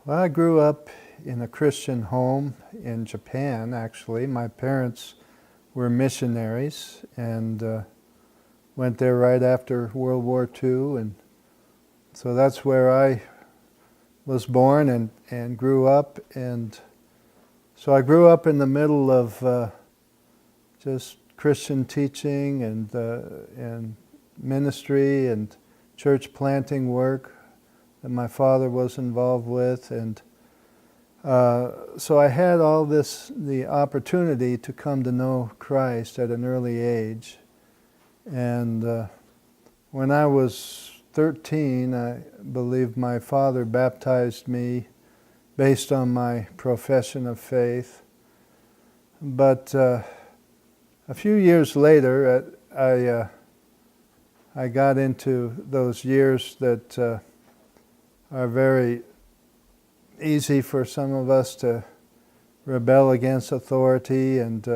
Well, I grew up in a Christian home in Japan, actually. My parents were missionaries and went there right after World War II. And so that's where I was born and grew up. And so I grew up in the middle of just Christian teaching and ministry and church planting work that my father was involved with, and so I had the opportunity to come to know Christ at an early age. And when I was 13, I believe my father baptized me based on my profession of faith. But a few years later, I got into those years that are very easy for some of us to rebel against authority, and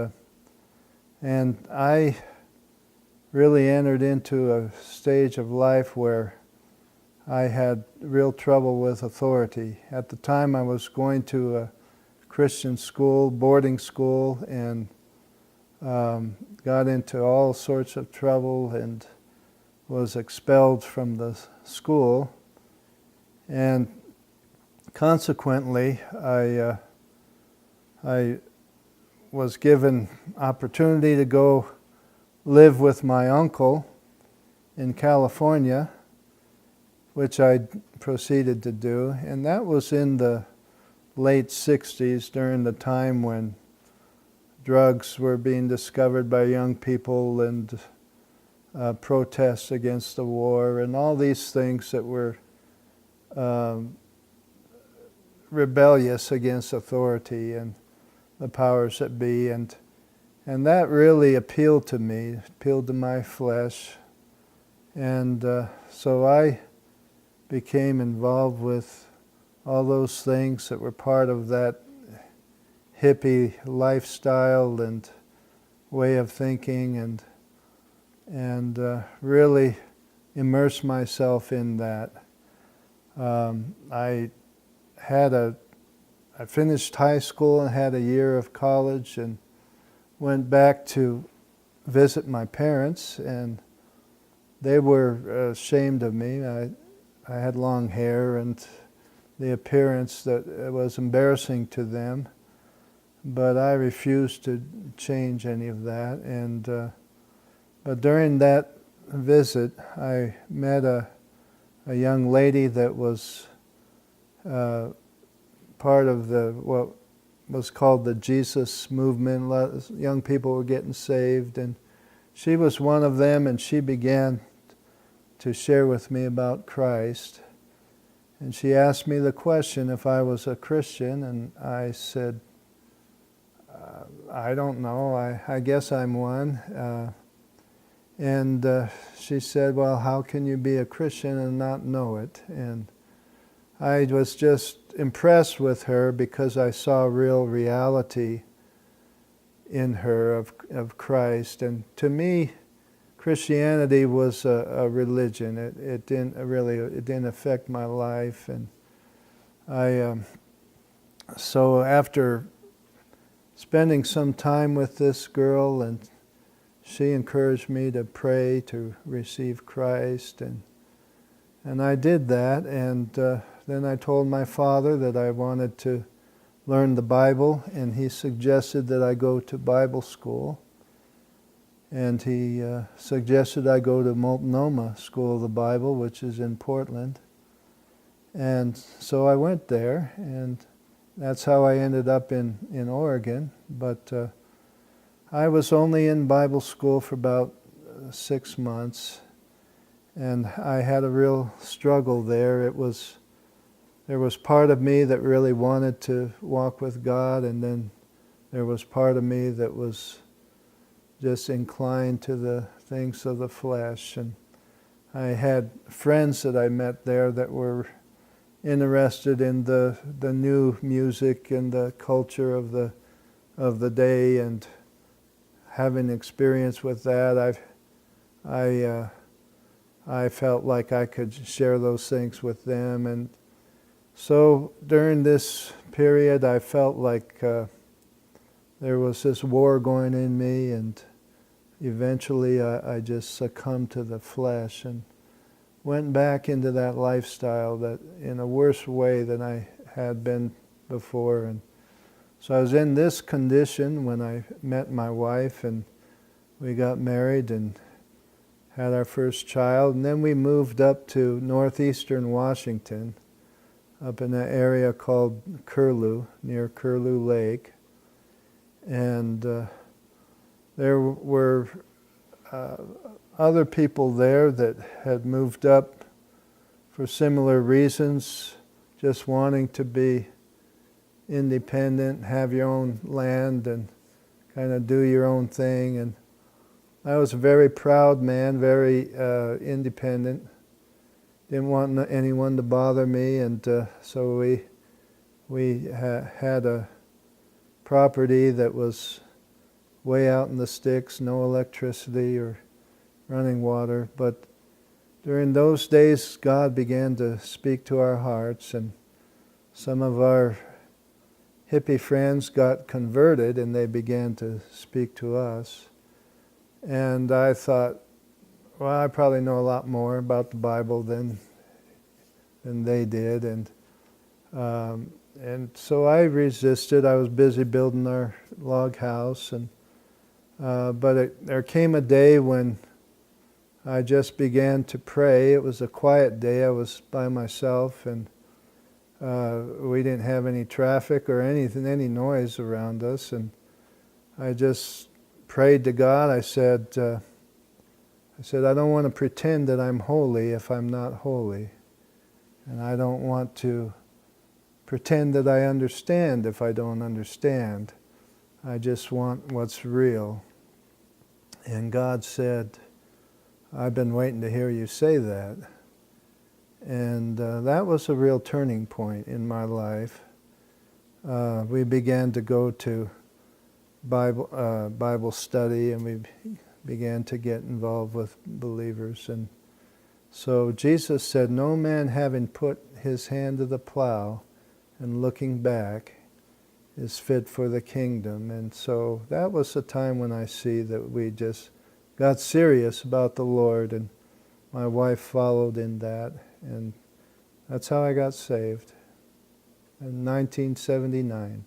I really entered into a stage of life where I had real trouble with authority. At the time, I was going to a Christian school, boarding school, and got into all sorts of trouble and was expelled from the school. And consequently, I was given opportunity to go live with my uncle in California, which I proceeded to do. And that was in the late 60s, during the time when drugs were being discovered by young people, and protests against the war, and all these things that were rebellious against authority and the powers that be, and that really appealed to me, appealed to my flesh, and so I became involved with all those things that were part of that hippie lifestyle and way of thinking, and really immersed myself in that. I finished high school and had a year of college, and went back to visit my parents, and they were ashamed of me. I had long hair and the appearance that was embarrassing to them, but I refused to change any of that. And but during that visit, I met a young lady that was part of what was called the Jesus movement. A lot of young people were getting saved, and she was one of them, and she began to share with me about Christ. And she asked me the question if I was a Christian, and I said, I don't know, I guess I'm one. And she said, well, how can you be a Christian and not know it? And I was just impressed with her because I saw real reality in her of Christ. And to me, Christianity was a religion. It didn't affect my life. And so after spending some time with this girl, and she encouraged me to pray to receive Christ, and I did that, and then I told my father that I wanted to learn the Bible, and he suggested that I go to Bible school, and he suggested I go to Multnomah School of the Bible, which is in Portland. And so I went there, and that's how I ended up in Oregon. But I was only in Bible school for about 6 months, and I had a real struggle there. There was part of me that really wanted to walk with God, and then there was part of me that was just inclined to the things of the flesh. And I had friends that I met there that were interested in the new music and the culture of the day, and having experience with that, I felt like I could share those things with them, So during this period, I felt like there was this war going in me, and eventually I just succumbed to the flesh and went back into that lifestyle that in a worse way than I had been before. And so I was in this condition when I met my wife, and we got married and had our first child. And then we moved up to northeastern Washington, up in an area called Curlew, near Curlew Lake. And there were other people there that had moved up for similar reasons, just wanting to be independent, have your own land and kind of do your own thing. And I was a very proud man, very independent. Didn't want anyone to bother me, and so we had a property that was way out in the sticks, no electricity or running water. But during those days, God began to speak to our hearts, and some of our hippie friends got converted, and they began to speak to us. And I thought, well, I probably know a lot more about the Bible than they did, and so I resisted. I was busy building our log house, and but there came a day when I just began to pray. It was a quiet day. I was by myself, and we didn't have any traffic or anything, any noise around us, and I just prayed to God. I said, I don't want to pretend that I'm holy if I'm not holy. And I don't want to pretend that I understand if I don't understand. I just want what's real. And God said, I've been waiting to hear you say that. And that was a real turning point in my life. We began to go to Bible study, and we began to get involved with believers. And so Jesus said, no man having put his hand to the plow and looking back is fit for the kingdom. And so that was the time when I see that we just got serious about the Lord, and my wife followed in that, and that's how I got saved in 1979.